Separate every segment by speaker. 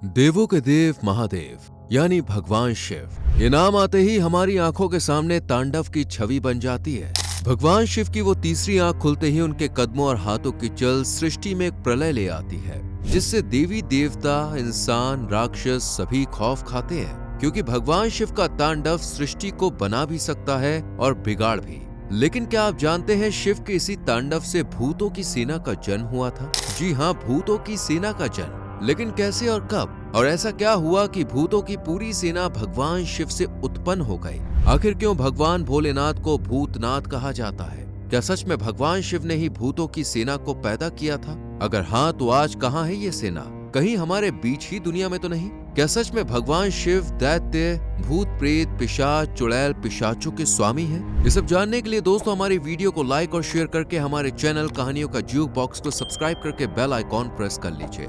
Speaker 1: देवों के देव महादेव यानी भगवान शिव, ये नाम आते ही हमारी आंखों के सामने तांडव की छवि बन जाती है। भगवान शिव की वो तीसरी आंख खुलते ही उनके कदमों और हाथों की चल सृष्टि में एक प्रलय ले आती है, जिससे देवी देवता, इंसान, राक्षस सभी खौफ खाते हैं, क्योंकि भगवान शिव का तांडव सृष्टि को बना भी सकता है और बिगाड़ भी। लेकिन क्या आप जानते हैं, शिव के इसी तांडव से भूतों की सेना का जन्म हुआ था। जी हाँ, भूतों की सेना का जन्म। लेकिन कैसे और कब, और ऐसा क्या हुआ कि भूतों की पूरी सेना भगवान शिव से उत्पन्न हो गई? आखिर क्यों भगवान भोलेनाथ को भूतनाथ कहा जाता है? क्या सच में भगवान शिव ने ही भूतों की सेना को पैदा किया था? अगर हाँ, तो आज कहाँ है ये सेना? कहीं हमारे बीच ही दुनिया में तो नहीं? क्या सच में भगवान शिव दैत्य, भूत प्रेत, पिशाच, चुड़ैल, पिशाचों के स्वामी हैं? ये सब जानने के लिए दोस्तों हमारी वीडियो को लाइक और शेयर करके हमारे चैनल कहानियों का ज्यूक बॉक्स को सब्सक्राइब करके बेल आइकॉन प्रेस कर लीजिए।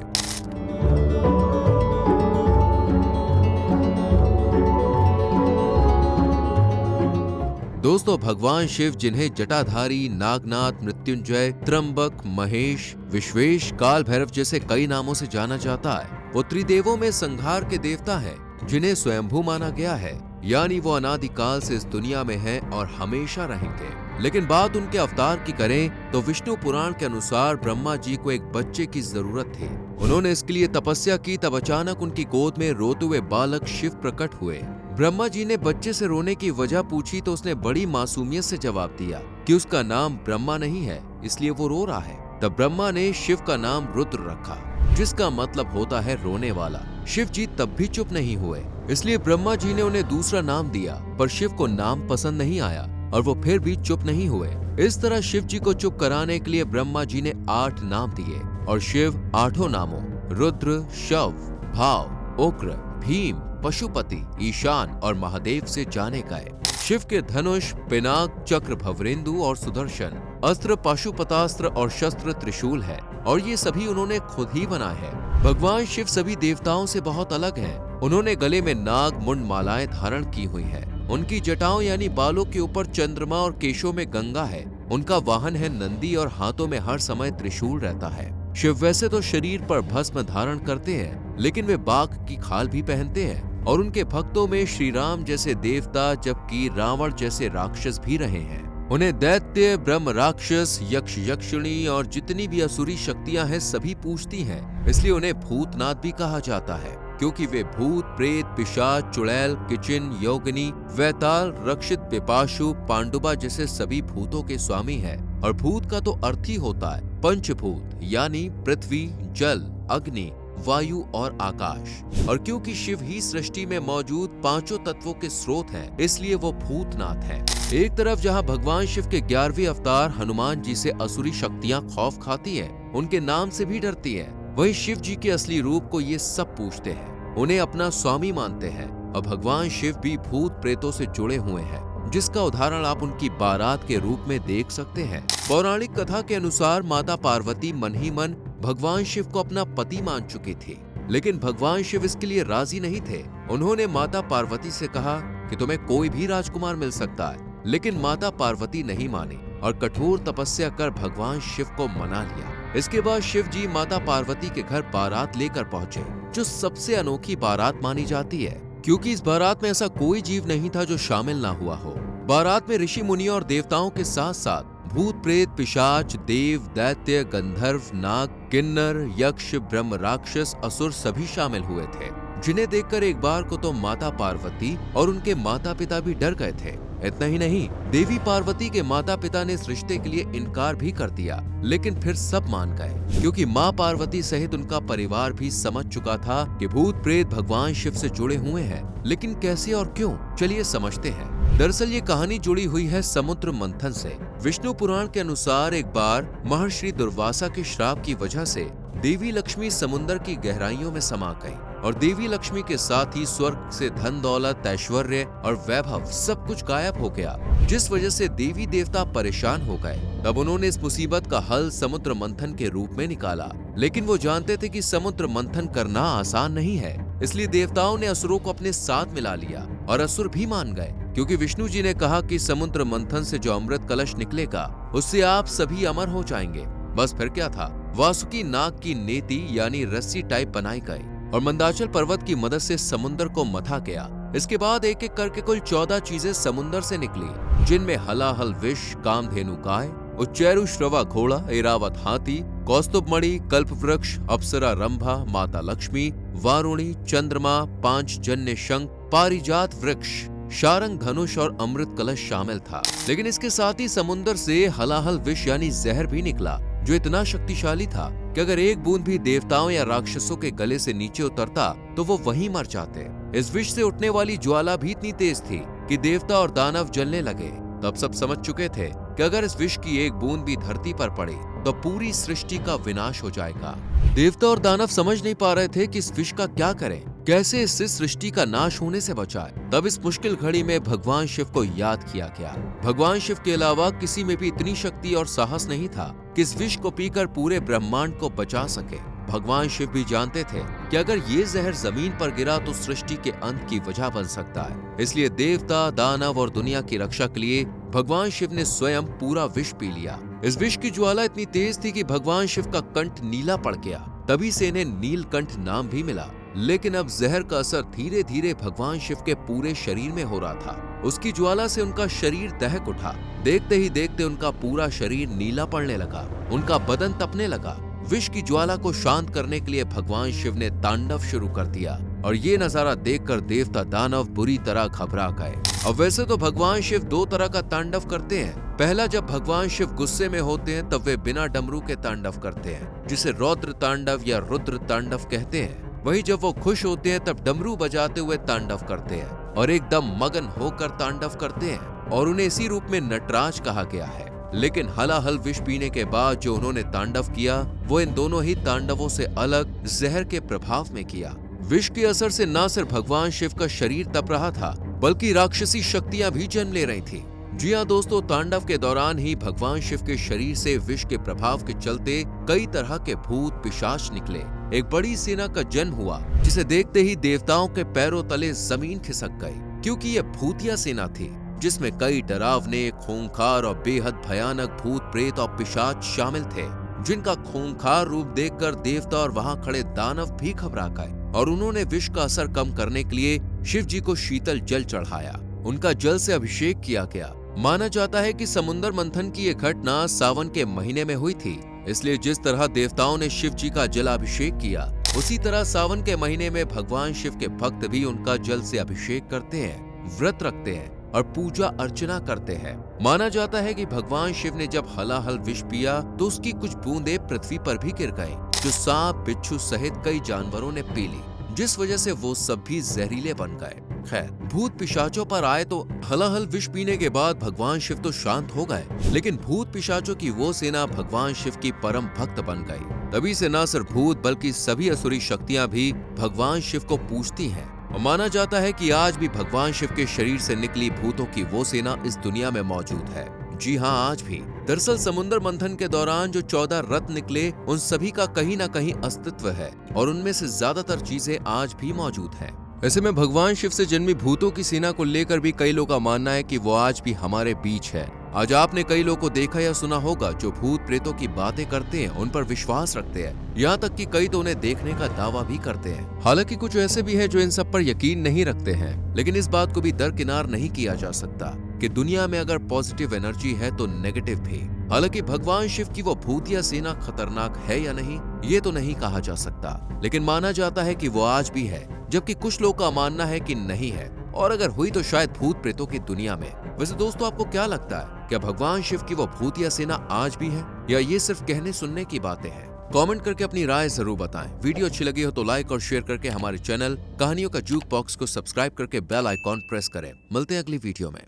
Speaker 1: दोस्तों, भगवान शिव, जिन्हें जटाधारी, नागनाथ, मृत्युंजय, त्र्यंबक, महेश, विश्वेश, काल भैरव जैसे कई नामों से जाना जाता है, वो त्रिदेवों में संहार के देवता हैं, जिन्हें स्वयंभू माना गया है, यानी वो अनादिकाल से इस दुनिया में हैं और हमेशा रहेंगे। लेकिन बात उनके अवतार की करें तो विष्णु पुराण के अनुसार ब्रह्मा जी को एक बच्चे की जरूरत थी। उन्होंने इसके लिए तपस्या की, तब अचानक उनकी गोद में रोते हुए बालक शिव प्रकट हुए। ब्रह्मा जी ने बच्चे से रोने की वजह पूछी तो उसने बड़ी मासूमियत से जवाब दिया कि उसका नाम ब्रह्मा नहीं है, इसलिए वो रो रहा है। तब ब्रह्मा ने शिव का नाम रुद्र रखा, जिसका मतलब होता है रोने वाला। शिव जी तब भी चुप नहीं हुए, इसलिए ब्रह्मा जी ने उन्हें दूसरा नाम दिया, पर शिव को नाम पसंद नहीं आया और वो फिर भी चुप नहीं हुए। इस तरह शिव जी को चुप कराने के लिए ब्रह्मा जी ने 8 नाम दिए और शिव 8 नामों रुद्र, शव, भाव, उग्र, भीम, पशुपति, ईशान और महादेव से जाने गए। शिव के धनुष, पिनाक, चक्र, भवरेंदु और सुदर्शन, अस्त्र पाशुपतास्त्र और शस्त्र त्रिशूल है, और ये सभी उन्होंने खुद ही बनाए हैं। भगवान शिव सभी देवताओं से बहुत अलग हैं। उन्होंने गले में नाग मुंड मालाएं धारण की हुई है। उनकी जटाओं यानी बालों के ऊपर चंद्रमा और केशों में गंगा है। उनका वाहन है नंदी और हाथों में हर समय त्रिशूल रहता है। शिव वैसे तो शरीर पर भस्म धारण करते हैं, लेकिन वे बाघ की खाल भी पहनते हैं, और उनके भक्तों में श्री राम जैसे देवता, जबकि रावण जैसे राक्षस भी रहे हैं। उन्हें दैत्य, ब्रह्म, राक्षस, यक्ष, यक्षिणी और जितनी भी असुरी शक्तियां हैं सभी पूजती हैं। इसलिए उन्हें भूतनाथ भी कहा जाता है, क्योंकि वे भूत, प्रेत, पिशाच, चुड़ैल, किचिन, योगिनी, वैताल, रक्षित, पिपाशु, पांडुबा जैसे सभी भूतों के स्वामी हैं। और भूत का तो अर्थ ही होता है पंचभूत, यानी पृथ्वी, जल, अग्नि, वायु और आकाश। और क्योंकि शिव ही सृष्टि में मौजूद 5 तत्वों के स्रोत हैं, इसलिए वो भूतनाथ है। एक तरफ जहाँ भगवान शिव के 11वें अवतार हनुमान जी से असुरी शक्तियाँ खौफ खाती हैं, उनके नाम से भी डरती हैं, वहीं शिव जी के असली रूप को ये सब पूजते हैं, उन्हें अपना स्वामी मानते हैं। और भगवान शिव भी भूत प्रेतों से जुड़े हुए हैं, जिसका उदाहरण आप उनकी बारात के रूप में देख सकते हैं। पौराणिक कथा के अनुसार माता पार्वती मन ही मन भगवान शिव को अपना पति मान चुकी थी, लेकिन भगवान शिव इसके लिए राजी नहीं थे। उन्होंने माता पार्वती से कहा कि तुम्हें कोई भी राजकुमार मिल सकता है, लेकिन माता पार्वती नहीं मानी और कठोर तपस्या कर भगवान शिव को मना लिया। इसके बाद शिव जी माता पार्वती के घर बारात लेकर पहुंचे, जो सबसे अनोखी बारात मानी जाती है, क्योंकि इस बारात में ऐसा कोई जीव नहीं था जो शामिल ना हुआ हो। बारात में ऋषि मुनियों और देवताओं के साथ साथ भूत प्रेत, पिशाच, देव, दैत्य, गंधर्व, नाग, किन्नर, यक्ष, ब्रह्म, राक्षस, असुर सभी शामिल हुए थे, जिन्हें देखकर एक बार को तो माता पार्वती और उनके माता पिता भी डर गए थे। इतना ही नहीं, देवी पार्वती के माता पिता ने इस रिश्ते के लिए इनकार भी कर दिया, लेकिन फिर सब मान गए, क्योंकि माँ पार्वती सहित उनका परिवार भी समझ चुका था कि भूत प्रेत भगवान शिव से जुड़े हुए हैं। लेकिन कैसे और क्यों, चलिए समझते हैं। दरअसल ये कहानी जुड़ी हुई है समुद्र मंथन से। विष्णु पुराण के अनुसार एक बार महर्षि दुर्वासा के श्राप की वजह से देवी लक्ष्मी समुद्र की गहराइयों में समा गई, और देवी लक्ष्मी के साथ ही स्वर्ग से धन दौलत, ऐश्वर्य और वैभव सब कुछ गायब हो गया, जिस वजह से देवी देवता परेशान हो गए। तब उन्होंने इस मुसीबत का हल समुद्र मंथन के रूप में निकाला, लेकिन वो जानते थे कि समुद्र मंथन करना आसान नहीं है, इसलिए देवताओं ने असुरों को अपने साथ मिला लिया, और असुर भी मान गए, क्योंकि विष्णु जी ने कहा कि समुद्र मंथन से जो अमृत कलश निकलेगा उससे आप सभी अमर हो जाएंगे। बस फिर क्या था, वासुकी नाग की नेति यानी रस्सी टाइप बनाई गई और मंदाचल पर्वत की मदद से समुद्र को मथा गया। इसके बाद एक एक करके कुल 14 चीजें समुद्र से निकली, जिनमें हलाहल विष, कामधेनु गाय, उच्चैरू श्रवा घोड़ा, ऐरावत हाथी, कौस्तुभमणि, कल्प वृक्ष, अप्सरा रंभा, माता लक्ष्मी, वारुणी, चंद्रमा, पांचजन्य शंख, पारिजात वृक्ष, शारंग धनुष और अमृत कलश शामिल था। लेकिन इसके साथ ही समुद्र से हलाहल विष यानी जहर भी निकला, जो इतना शक्तिशाली था कि अगर एक बूंद भी देवताओं या राक्षसों के गले से नीचे उतरता तो वो वहीं मर जाते। इस विष से उठने वाली ज्वाला भी इतनी तेज थी कि देवता और दानव जलने लगे। तब सब समझ चुके थे कि अगर इस विष की एक बूंद भी धरती पर पड़े तो पूरी सृष्टि का विनाश हो जाएगा। देवता और दानव समझ नहीं पा रहे थे कि इस विष का क्या करें, कैसे इससे सृष्टि का नाश होने से बचाए। तब इस मुश्किल घड़ी में भगवान शिव को याद किया गया। भगवान शिव के अलावा किसी में भी इतनी शक्ति और साहस नहीं था कि इस विष को पीकर पूरे ब्रह्मांड को बचा सके। भगवान शिव भी जानते थे कि अगर ये जहर जमीन पर गिरा तो सृष्टि के अंत की वजह बन सकता है। इसलिए देवता, दानव और दुनिया की रक्षा के लिए भगवान शिव ने स्वयं पूरा विष पी लिया। इस विष की ज्वाला इतनी तेज थी कि भगवान शिव का कंठ नीला पड़ गया। तभी से इन्हें नीलकंठ नाम भी मिला। लेकिन अब जहर का असर धीरे धीरे भगवान शिव के पूरे शरीर में हो रहा था। उसकी ज्वाला से उनका शरीर दहक उठा। देखते ही देखते उनका पूरा शरीर नीला पड़ने लगा, उनका बदन तपने लगा। विष की ज्वाला को शांत करने के लिए भगवान शिव ने तांडव शुरू कर दिया और ये नजारा देखकर देवता दानव बुरी तरह घबरा गए। अब वैसे तो भगवान शिव दो तरह का तांडव करते हैं। पहला, जब भगवान शिव गुस्से में होते हैं तब वे बिना डमरू के तांडव करते हैं, जिसे रौद्र तांडव या रुद्र तांडव कहते हैं। वहीं जब वो खुश होते हैं तब डमरू बजाते हुए तांडव करते हैं और एकदम मगन होकर तांडव करते हैं और उन्हें इसी रूप में नटराज कहा गया है। लेकिन हलाहल विष पीने के बाद जो उन्होंने तांडव किया वो इन दोनों ही तांडवों से अलग जहर के प्रभाव में किया। विष के असर से न सिर्फ भगवान शिव का शरीर तप रहा था बल्कि राक्षसी शक्तियां भी जन्म ले रही थी। जी हाँ दोस्तों, तांडव के दौरान ही भगवान शिव के शरीर से विष के प्रभाव के चलते कई तरह के भूत पिशाच निकले। एक बड़ी सेना का जन्म हुआ जिसे देखते ही देवताओं के पैरों तले जमीन खिसक गई, क्योंकि ये भूतिया सेना थी जिसमें कई डरावने, खूंखार और बेहद भयानक भूत, प्रेत और पिशाच शामिल थे, जिनका खूंखार रूप देखकर देवता और वहां खड़े दानव भी घबरा गए और उन्होंने विष का असर कम करने के लिए शिव जी को शीतल जल चढ़ाया। उनका जल से अभिषेक किया गया। माना जाता है कि समुद्र मंथन की यह घटना सावन के महीने में हुई थी, इसलिए जिस तरह देवताओं ने शिव जी का जलाभिषेक किया उसी तरह सावन के महीने में भगवान शिव के भक्त भी उनका जल से अभिषेक करते हैं, व्रत रखते हैं और पूजा अर्चना करते हैं। माना जाता है कि भगवान शिव ने जब हलाहल विष पिया तो उसकी कुछ बूंदें पृथ्वी पर भी गिर गईं, जो सांप, बिच्छू सहित कई जानवरों ने पी ली, जिस वजह से वो सब भी जहरीले बन गए। खैर, भूत पिशाचों पर आए तो हलाहल विष पीने के बाद भगवान शिव तो शांत हो गए, लेकिन भूत पिशाचों की वो सेना भगवान शिव की परम भक्त बन गई। तभी से न सिर्फ भूत बल्कि सभी असुरी शक्तियां भी भगवान शिव को पूजती हैं। और माना जाता है कि आज भी भगवान शिव के शरीर से निकली भूतों की वो सेना इस दुनिया में मौजूद है। जी हाँ, आज भी। दरअसल समुद्र मंथन के दौरान जो 14 रत्न निकले उन सभी का कहीं ना कहीं अस्तित्व है और उनमें से ज्यादातर चीजें आज भी मौजूद हैं। ऐसे में भगवान शिव से जन्मी भूतों की सेना को लेकर भी कई लोगों का मानना है कि वो आज भी हमारे बीच है। आज आपने कई लोगों को देखा या सुना होगा जो भूत प्रेतों की बातें करते हैं, उन पर विश्वास रखते हैं, यहाँ तक कि कई तो उन्हें देखने का दावा भी करते हैं। हालांकि कुछ ऐसे भी हैं जो इन सब पर यकीन नहीं रखते हैं, लेकिन इस बात को भी दरकिनार नहीं किया जा सकता कि दुनिया में अगर पॉजिटिव एनर्जी है तो नेगेटिव भी। हालांकि भगवान शिव की वो भूतिया सेना खतरनाक है या नहीं ये तो नहीं कहा जा सकता, लेकिन माना जाता है कि वो आज भी है, जबकि कुछ लोग का मानना है कि नहीं है, और अगर हुई तो शायद भूत प्रेतों की दुनिया में। वैसे दोस्तों, आपको क्या लगता है, क्या भगवान शिव की वो भूतिया सेना आज भी है या ये सिर्फ कहने सुनने की बातें हैं? कमेंट करके अपनी राय जरूर बताएं। वीडियो अच्छी लगी हो तो लाइक और शेयर करके हमारे चैनल कहानियों का जूक बॉक्स को सब्सक्राइब करके बेल आइकॉन प्रेस करें। मिलते हैं अगली वीडियो में।